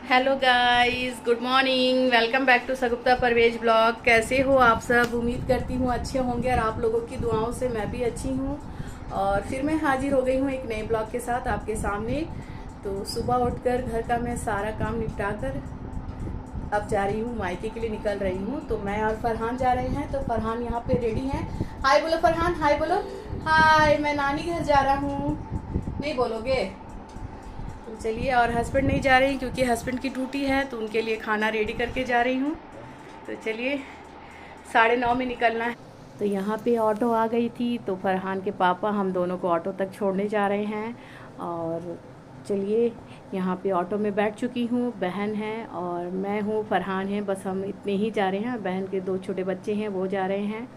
Hello guys, good morning. Welcome back to Sagupta Parvez blog. कैसे हो आप सब? उम्मीद करती हूँ अच्छे होंगे और आप लोगों की दुआओं से मैं भी अच्छी हूँ। और फिर मैं हाजिर हो गई हूँ एक नए ब्लॉग के साथ आपके सामने। तो सुबह उठकर घर का मैं सारा काम निपटा कर अब जा रही हूँ, मायके के लिए निकल रही हूँ। तो मैं और फरहान जा रहे हैं। तो फरहान यहाँ पे रेडी हैं। हाय बोलो फरहान, हाय बोलो। हाय, मैं नानी घर जा रहा हूँ। नहीं बोलोगे? तो चलिए। और हस्बैंड नहीं जा रही क्योंकि हस्बैंड की ड्यूटी है, तो उनके लिए खाना रेडी करके जा रही हूँ। तो चलिए, 9:30 में निकलना है। तो यहाँ पे ऑटो आ गई थी, तो फरहान के पापा हम दोनों को ऑटो तक छोड़ने जा रहे हैं। और चलिए, यहाँ पे ऑटो में बैठ चुकी हूँ। बहन है और मैं हूँ, फरहान है, बस हम इतने ही जा रहे हैं। बहन के 2 छोटे बच्चे हैं, वो जा रहे हैं।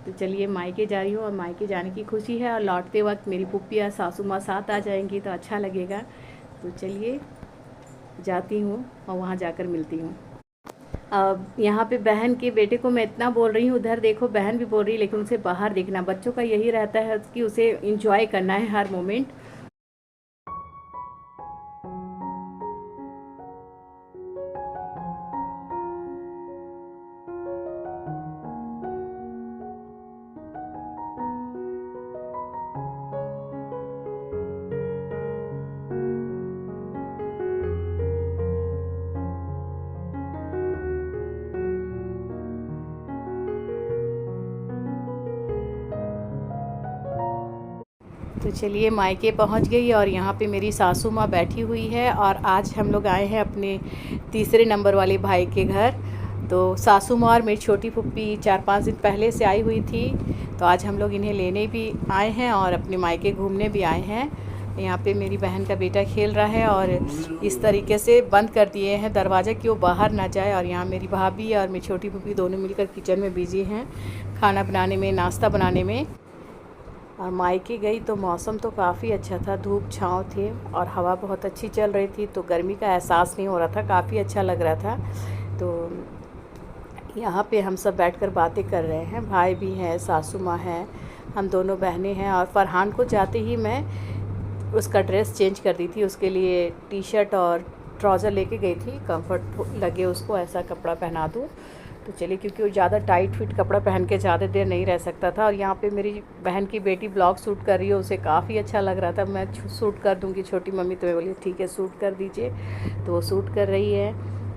तो चलिए, मायके जा रही हूँ और मायके जाने की खुशी है। और लौटते वक्त मेरी पुप्पी या सासू माँ साथ आ जाएंगी तो अच्छा लगेगा। तो चलिए, जाती हूँ और वहाँ जाकर मिलती हूँ। अब यहाँ पे बहन के बेटे को मैं इतना बोल रही हूँ, उधर देखो बहन भी बोल रही है, लेकिन उसे बाहर देखना। बच्चों का यही रहता है कि उसे इंजॉय करना है हर मोमेंट। तो चलिए, मायके पहुँच गई और यहाँ पे मेरी सासू माँ बैठी हुई है। और आज हम लोग आए हैं अपने तीसरे नंबर वाले भाई के घर। तो सासू माँ और मेरी छोटी पुप्पी 4-5 दिन पहले से आई हुई थी। तो आज हम लोग इन्हें लेने भी आए हैं और अपने मायके घूमने भी आए हैं। यहाँ पे मेरी बहन का बेटा खेल रहा है और इस तरीके से बंद कर दिए हैं दरवाज़ा कि वो बाहर ना जाए। और यहाँ मेरी भाभी और मेरी छोटी पुप्पी दोनों मिलकर किचन में बिजी हैं, खाना बनाने में, नाश्ता बनाने में। और मायके गई तो मौसम तो काफ़ी अच्छा था, धूप छाँव थे और हवा बहुत अच्छी चल रही थी, तो गर्मी का एहसास नहीं हो रहा था, काफ़ी अच्छा लग रहा था। तो यहाँ पे हम सब बैठकर बातें कर रहे हैं। भाई भी हैं, सासू माँ हैं, हम दोनों बहनें हैं। और फरहान को जाते ही मैं उसका ड्रेस चेंज कर दी थी, उसके लिए टी शर्ट और ट्राउज़र लेके गई थी, कंफर्ट लगे उसको ऐसा कपड़ा पहना दूँ। तो चलिए, क्योंकि वो ज़्यादा टाइट फिट कपड़ा पहन के ज़्यादा देर नहीं रह सकता था। और यहाँ पे मेरी बहन की बेटी ब्लॉग शूट कर रही है, उसे काफ़ी अच्छा लग रहा था। मैं शूट कर दूँगी छोटी मम्मी, तो मैं बोली ठीक है शूट कर दीजिए। तो वो शूट कर रही है।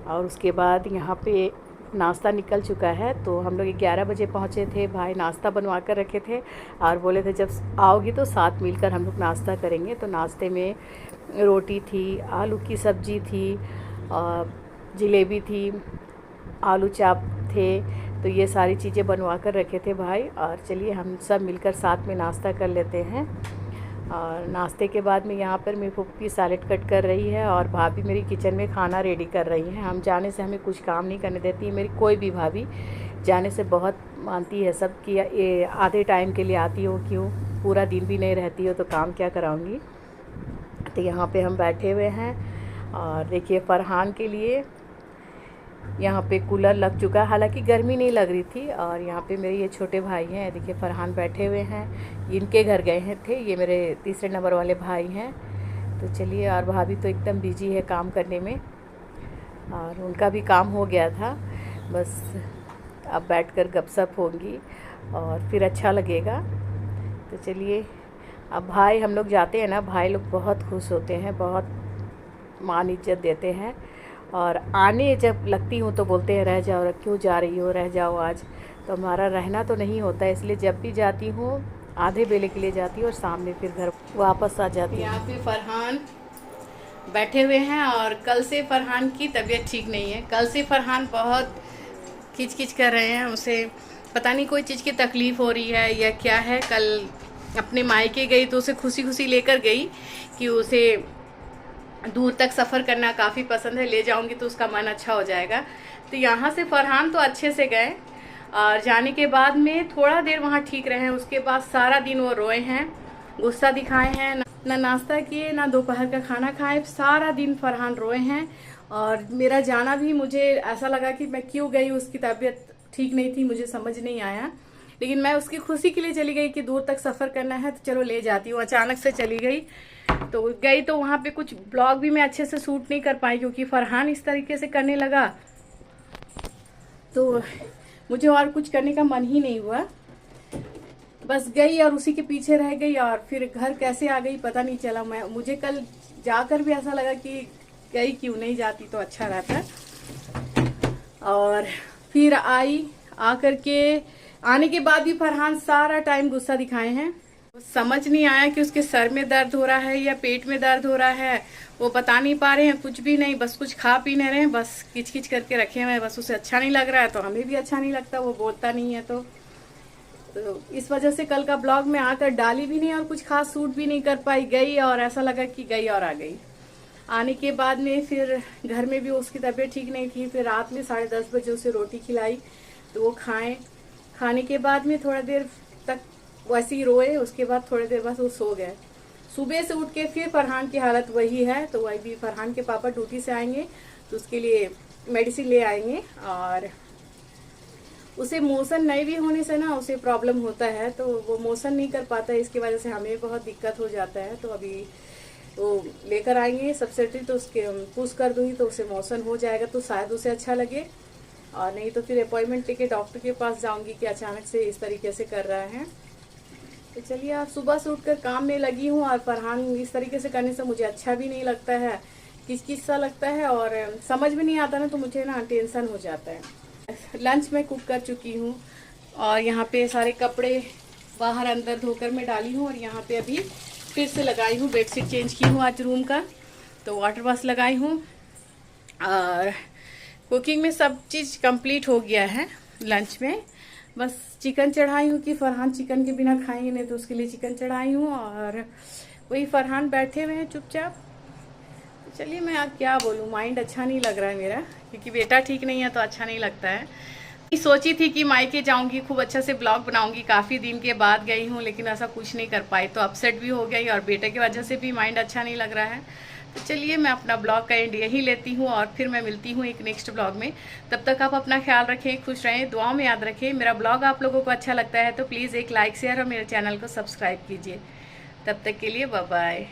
और उसके बाद यहाँ पे नाश्ता निकल चुका है। तो हम लोग 11 बजे पहुँचे थे। भाई नाश्ता बनवा कर रखे थे और बोले थे जब आओगी तो साथ मिलकर हम लोग नाश्ता करेंगे। तो नाश्ते में रोटी थी, आलू की सब्ज़ी थी, और जलेबी थी, आलू चाप थे। तो ये सारी चीज़ें बनवा कर रखे थे भाई। और चलिए, हम सब मिलकर साथ में नाश्ता कर लेते हैं। और नाश्ते के बाद में यहाँ पर मेरी पुप्पी सैलेड कट कर रही है और भाभी मेरी किचन में खाना रेडी कर रही हैं। हम जाने से हमें कुछ काम नहीं करने देती है मेरी कोई भी भाभी, जाने से बहुत मानती है सब कि ये आधे टाइम के लिए आती हो, क्यों पूरा दिन भी नहीं रहती हो तो काम क्या कराऊँगी। तो यहाँ पे हम बैठे हुए हैं और देखिए फरहान के लिए यहाँ पे कूलर लग चुका है, हालांकि गर्मी नहीं लग रही थी। और यहाँ पे मेरे ये छोटे भाई हैं, देखिए फरहान बैठे हुए हैं, इनके घर गए हैं थे, ये मेरे तीसरे नंबर वाले भाई हैं। तो चलिए, और भाभी तो एकदम बिजी है काम करने में और उनका भी काम हो गया था, बस अब बैठकर गपशप होंगी और फिर अच्छा लगेगा। तो चलिए, अब भाई हम लोग जाते हैं ना, भाई लोग बहुत खुश होते हैं, बहुत मान इज्जत देते हैं। और आने जब लगती हूँ तो बोलते हैं रह जाओ, क्यों जा रही हो, रह जाओ आज। तो हमारा रहना तो नहीं होता है, इसलिए जब भी जाती हूँ आधे बेले के लिए जाती हूँ और शाम में फिर घर वापस आ जाती हूँ। यहाँ पे फरहान बैठे हुए हैं और कल से फरहान की तबीयत ठीक नहीं है। कल से फरहान बहुत खिच कर रहे हैं, उसे पता नहीं कोई चीज़ की तकलीफ़ हो रही है या क्या है। कल अपने मायके गई तो उसे खुशी खुशी लेकर गई कि उसे दूर तक सफ़र करना काफ़ी पसंद है, ले जाऊंगी तो उसका मन अच्छा हो जाएगा। तो यहाँ से फरहान तो अच्छे से गए और जाने के बाद में थोड़ा देर वहाँ ठीक रहे हैं, उसके बाद सारा दिन वो रोए हैं, गुस्सा दिखाए हैं, ना नाश्ता किए ना दोपहर का खाना खाए, सारा दिन फरहान रोए हैं। और मेरा जाना भी मुझे ऐसा लगा कि मैं क्यों गई, उसकी तबीयत ठीक नहीं थी, मुझे समझ नहीं आया। लेकिन मैं उसकी खुशी के लिए चली गई कि दूर तक सफ़र करना है तो चलो ले जाती हूँ। अचानक से चली गई तो वहाँ पे कुछ ब्लॉग भी मैं अच्छे से शूट नहीं कर पाई क्योंकि फरहान इस तरीके से करने लगा, तो मुझे और कुछ करने का मन ही नहीं हुआ। बस गई और उसी के पीछे रह गई और फिर घर कैसे आ गई पता नहीं चला। मुझे कल जाकर भी ऐसा लगा कि गई क्यों नहीं जाती तो अच्छा रहता। और फिर आकर के आने के बाद भी फरहान सारा टाइम गुस्सा दिखाए हैं। समझ नहीं आया कि उसके सर में दर्द हो रहा है या पेट में दर्द हो रहा है, वो बता नहीं पा रहे हैं, कुछ भी नहीं, बस कुछ खा पी नहीं रहे हैं, बस किच किच करके रखे हुए हैं। बस उसे अच्छा नहीं लग रहा है तो हमें भी अच्छा नहीं लगता, वो बोलता नहीं है तो इस वजह से कल का ब्लॉग में आकर डाली भी नहीं और कुछ खास शूट भी नहीं कर पाई। गई और ऐसा लगा कि गई और आ गई। आने के बाद में फिर घर में भी उसकी तबीयत ठीक नहीं थी। फिर रात में 10:30 बजे उसे रोटी खिलाई तो वो खाने के बाद में थोड़ा देर तक वैसे ही रोए। उसके बाद थोड़ी देर बाद वो सो गए। सुबह से उठ के फिर फरहान की हालत वही है। तो वही भी फरहान के पापा ड्यूटी से आएंगे तो उसके लिए मेडिसिन ले आएंगे। और उसे मोशन नहीं भी होने से ना उसे प्रॉब्लम होता है, तो वो मोशन नहीं कर पाता है, इसकी वजह से हमें बहुत दिक्कत हो जाता है। तो अभी वो लेकर आएंगे सब्सिडी तो उसके पुश कर दूंगी तो उसे मोशन हो जाएगा तो शायद उसे अच्छा लगे। और नहीं तो फिर अपॉइंटमेंट लेके डॉक्टर के पास जाऊंगी कि अचानक से इस तरीके से कर रहा है। तो चलिए, आप सुबह से उठकर काम में लगी हूँ और फरहान इस तरीके से करने से मुझे अच्छा भी नहीं लगता है, किस सा लगता है और समझ में नहीं आता ना, तो मुझे ना टेंशन हो जाता है। लंच में कुक कर चुकी हूँ और यहाँ पे सारे कपड़े बाहर अंदर धोकर मैं डाली हूँ। और यहाँ पे अभी फिर से लगाई हूँ, बेडशीट चेंज की हूँ आज रूम का, तो वाटर बॉक्स लगाई हूँ। और कुकिंग में सब चीज़ कंप्लीट हो गया है। लंच में बस चिकन चढ़ाई हूँ कि फरहान चिकन के बिना खाएंगे नहीं, तो उसके लिए चिकन चढ़ाई हूँ। और वही फरहान बैठे हुए हैं चुपचाप। चलिए, मैं अब क्या बोलूँ, माइंड अच्छा नहीं लग रहा है मेरा, क्योंकि बेटा ठीक नहीं है तो अच्छा नहीं लगता है। सोची थी कि मायके जाऊंगी, खूब अच्छा से ब्लॉग बनाऊंगी, काफ़ी दिन के बाद गई हूँ, लेकिन ऐसा कुछ नहीं कर पाई, तो अपसेट भी हो गई और बेटे की वजह से भी माइंड अच्छा नहीं लग रहा है। तो चलिए, मैं अपना ब्लॉग का एंड यही लेती हूँ और फिर मैं मिलती हूँ एक नेक्स्ट ब्लॉग में। तब तक आप अपना ख्याल रखें, खुश रहें, दुआओं में याद रखें। मेरा ब्लॉग आप लोगों को अच्छा लगता है तो प्लीज़ एक लाइक शेयर और मेरे चैनल को सब्सक्राइब कीजिए। तब तक के लिए बाय बाय।